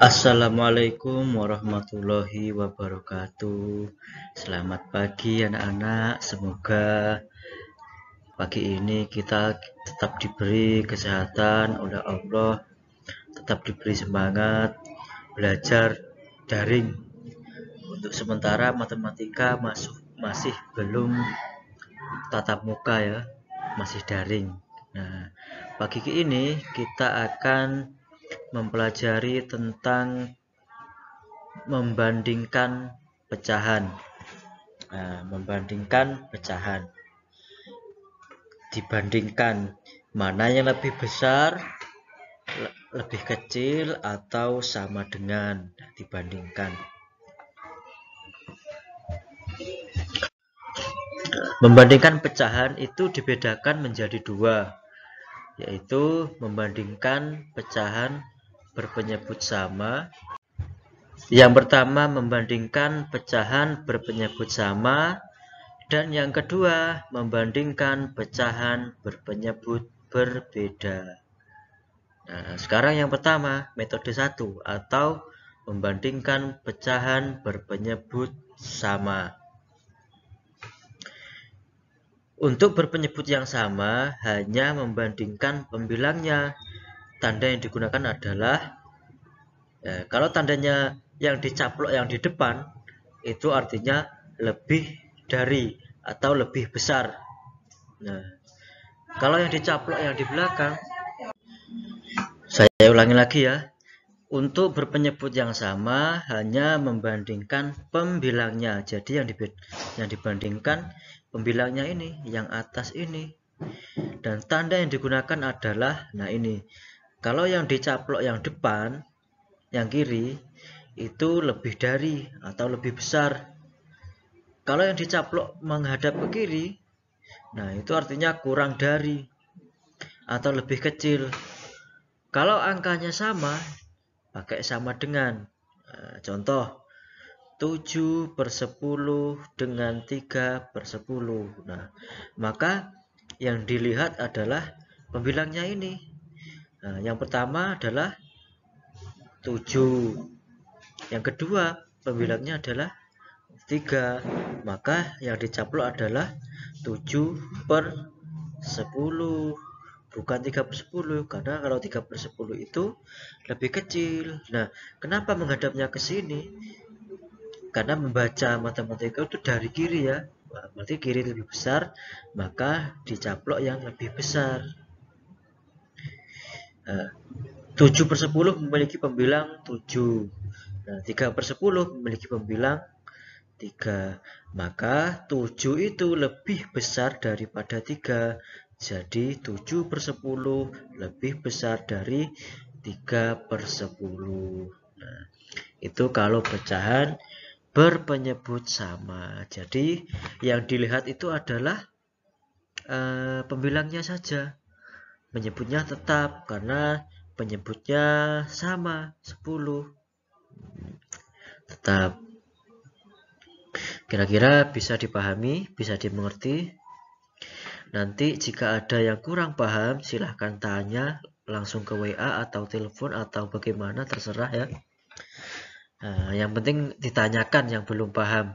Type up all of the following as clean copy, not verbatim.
Assalamualaikum warahmatullahi wabarakatuh. Selamat pagi anak-anak. Semoga pagi ini kita tetap diberi kesehatan oleh Allah, tetap diberi semangat belajar daring. Untuk sementara matematika masih belum tatap muka ya, masih daring. Nah, pagi ini kita akan mempelajari tentang membandingkan pecahan. Membandingkan pecahan. Dibandingkan mana yang lebih besar, lebih kecil, atau sama dengan. Dibandingkan. Membandingkan pecahan itu dibedakan menjadi dua, yaitu membandingkan pecahan berpenyebut sama. Yang pertama membandingkan pecahan berpenyebut sama, dan yang kedua membandingkan pecahan berpenyebut berbeda. Nah, sekarang yang pertama, metode 1 atau membandingkan pecahan berpenyebut sama. Untuk berpenyebut yang sama, hanya membandingkan pembilangnya. Tanda yang digunakan adalah, kalau tandanya yang dicaplok yang di depan, itu artinya lebih dari atau lebih besar. Nah, kalau yang dicaplok yang di belakang, saya ulangi lagi ya. Untuk berpenyebut yang sama, hanya membandingkan pembilangnya. Jadi yang dibandingkan pembilangnya ini, yang atas ini. Dan tanda yang digunakan adalah, nah ini. Kalau yang dicaplok yang depan, yang kiri, itu lebih dari atau lebih besar. Kalau yang dicaplok menghadap ke kiri, nah itu artinya kurang dari atau lebih kecil. Kalau angkanya sama, pakai sama dengan. Contoh 7/10 dengan 3/10. Nah, maka yang dilihat adalah pembilangnya ini. Nah, yang pertama adalah 7. Yang kedua pembilangnya adalah 3. Maka yang dicaplok adalah 7/10. Bukan 3/10, karena kalau 3/10 itu lebih kecil. Nah, kenapa menghadapnya ke sini? Karena membaca matematika itu dari kiri ya. Berarti kiri lebih besar, maka dicaplok yang lebih besar. 7/10 memiliki pembilang 7. Nah, 3/10 memiliki pembilang 3. Maka 7 itu lebih besar daripada 3. Jadi 7/10 lebih besar dari 3/10. Nah, itu kalau pecahan berpenyebut sama. Jadi yang dilihat itu adalah pembilangnya saja. Menyebutnya tetap karena penyebutnya sama, 10. Tetap. Kira-kira bisa dipahami, bisa dimengerti. Nanti jika ada yang kurang paham, silahkan tanya langsung ke WA atau telepon atau bagaimana, terserah ya. Nah, yang penting ditanyakan yang belum paham.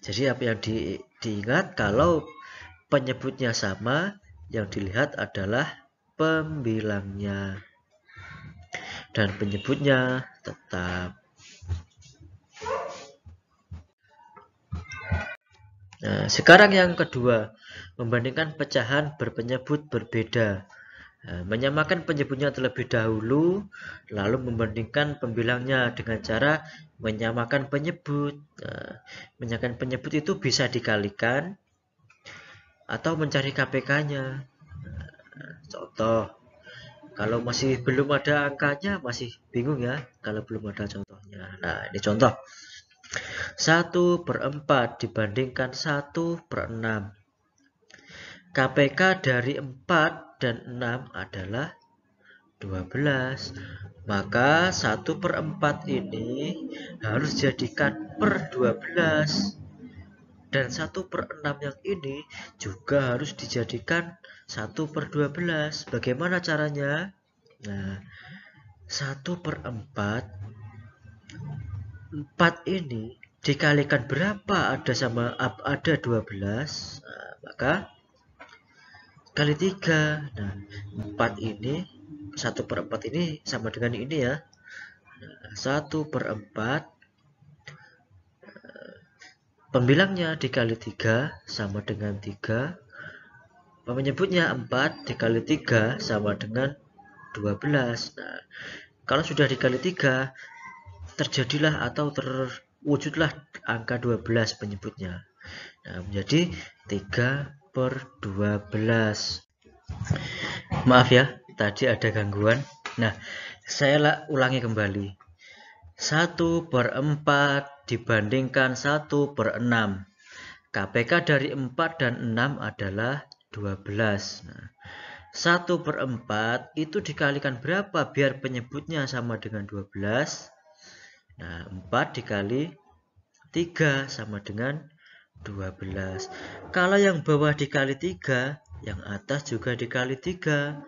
Jadi apa yang diingat, kalau penyebutnya sama, yang dilihat adalah pembilangnya. Dan penyebutnya tetap. Nah, sekarang yang kedua, membandingkan pecahan berpenyebut berbeda. Nah, menyamakan penyebutnya terlebih dahulu, lalu membandingkan pembilangnya dengan cara menyamakan penyebut. Nah, menyamakan penyebut itu bisa dikalikan atau mencari KPK-nya. Nah, contoh, kalau masih belum ada angkanya, masih bingung ya kalau belum ada contohnya. Nah, ini contoh. 1/4 dibandingkan 1/6. KPK dari 4 dan 6 adalah 12. Maka 1/4 ini harus dijadikan per 12. Dan 1/6 yang ini juga harus dijadikan 1/12. Bagaimana caranya? Nah, 1/4 4 ini dikalikan berapa? Ada 12. Nah, maka kali 3. Nah, 4 ini 1/4 ini sama dengan ini ya. Nah, 1/4 pembilangnya dikali 3 sama dengan 3. Penyebutnya 4 dikali 3 sama dengan 12. Nah, kalau sudah dikali 3, terjadilah atau terwujudlah angka 12 penyebutnya. Nah, menjadi 3/12. Maaf ya, tadi ada gangguan. Nah, saya ulangi kembali. 1/4 dibandingkan 1/6. KPK dari 4 dan 6 adalah 12. Nah, 1/4 itu dikalikan berapa biar penyebutnya sama dengan 12? Nah, 4 dikali 3 sama dengan 12. Kalau yang bawah dikali 3, yang atas juga dikali 3.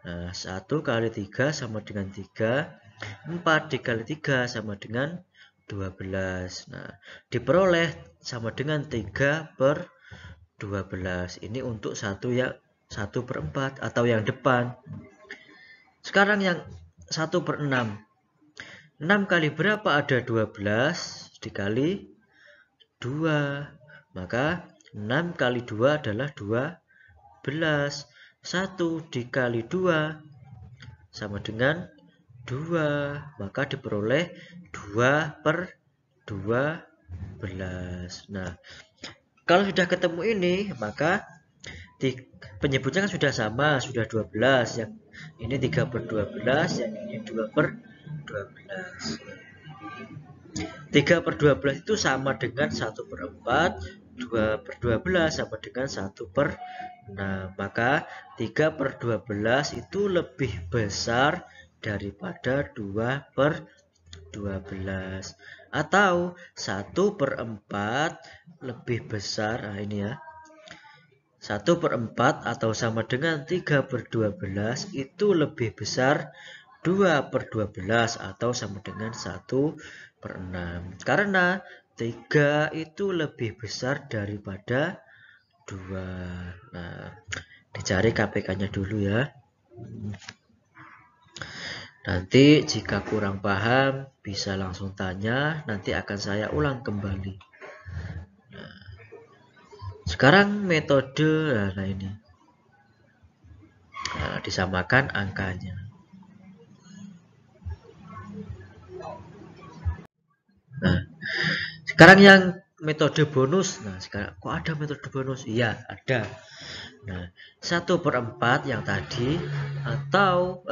Nah, 1 kali 3 sama dengan 3. 4 dikali 3 sama dengan 12. Nah, diperoleh sama dengan 3/12. Ini untuk 1/4 atau yang depan. Sekarang yang 1/6. 6 kali berapa? Ada 12 dikali 2. Maka 6 kali 2 adalah 12. 1 dikali 2 sama dengan 2. Maka diperoleh 2/12. Nah, kalau sudah ketemu ini, maka penyebutnya kan sudah sama, sudah 12. Yang ini 3/12, yang ini 2/12. 3/12 itu sama dengan 1/4, 2/12 sama dengan 1/6. Maka 3/12 itu lebih besar daripada 2/12. Atau 1/4 lebih besar, nah ini ya. 1/4 atau sama dengan 3/12 itu lebih besar 2/12 atau sama dengan 1/6. Karena 3 itu lebih besar daripada 2. Nah, dicari KPK-nya dulu ya. Nanti jika kurang paham bisa langsung tanya, nanti akan saya ulang kembali. Nah, sekarang metode, nah ini. Nah, disamakan angkanya. Nah, sekarang yang metode bonus. Nah, sekarang kok ada metode bonus? Iya, ada. Nah, 1/4 yang tadi atau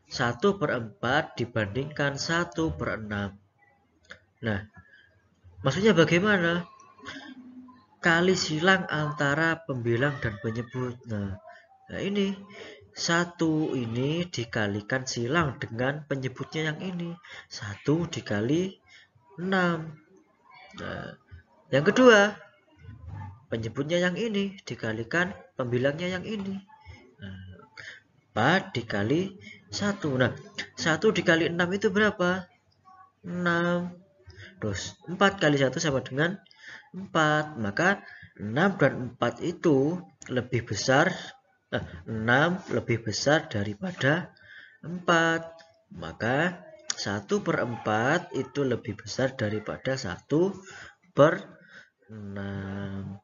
1/4 dibandingkan 1/6. Nah, maksudnya bagaimana? Kali silang antara pembilang dan penyebut. Nah ini 1 ini dikalikan silang dengan penyebutnya yang ini. 1 dikali 6. Nah, yang kedua, penyebutnya yang ini dikalikan pembilangnya yang ini. Nah, 4 dikali 1. Nah, 1 dikali 6 itu berapa? 6. Terus 4 kali 1 sama dengan 4. Maka 6 dan 4 itu lebih besar. 6 lebih besar daripada 4. Maka 1/4 itu lebih besar daripada 1/6.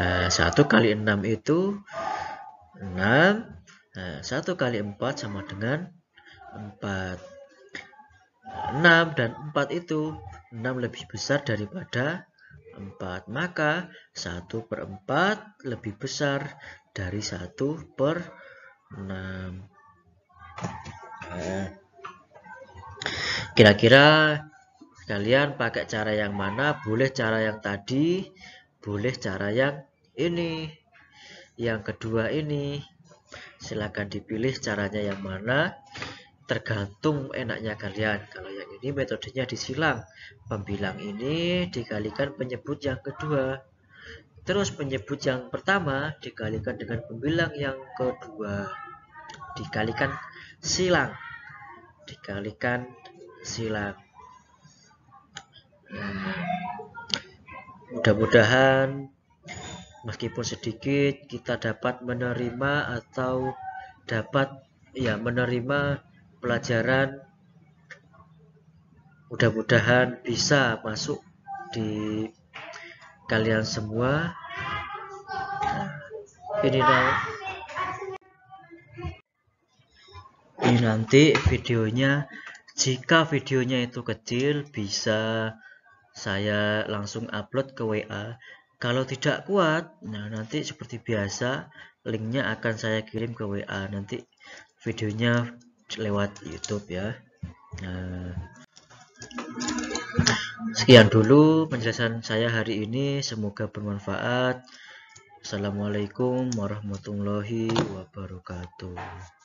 Nah, 1 kali 6 itu 6. Nah, 1 kali 4 sama dengan 4. 6 dan 4 itu 6 lebih besar daripada 4. Maka 1/4 lebih besar dari 1/6. Nah, kira-kira kalian pakai cara yang mana? Boleh cara yang tadi, boleh cara yang ini, yang kedua ini. Silakan dipilih caranya yang mana. Tergantung enaknya kalian. Kalau yang ini metodenya disilang. Pembilang ini dikalikan penyebut yang kedua. Terus penyebut yang pertama dikalikan dengan pembilang yang kedua. Dikalikan silang dikalikan silang. Mudah-mudahan meskipun sedikit kita dapat menerima atau dapat menerima pelajaran, mudah-mudahan bisa masuk di kalian semua. Ini nanti videonya, jika videonya itu kecil bisa saya langsung upload ke WA. Kalau tidak kuat, nanti seperti biasa linknya akan saya kirim ke WA, nanti videonya lewat YouTube ya. Sekian dulu penjelasan saya hari ini, semoga bermanfaat. Assalamualaikum warahmatullahi wabarakatuh.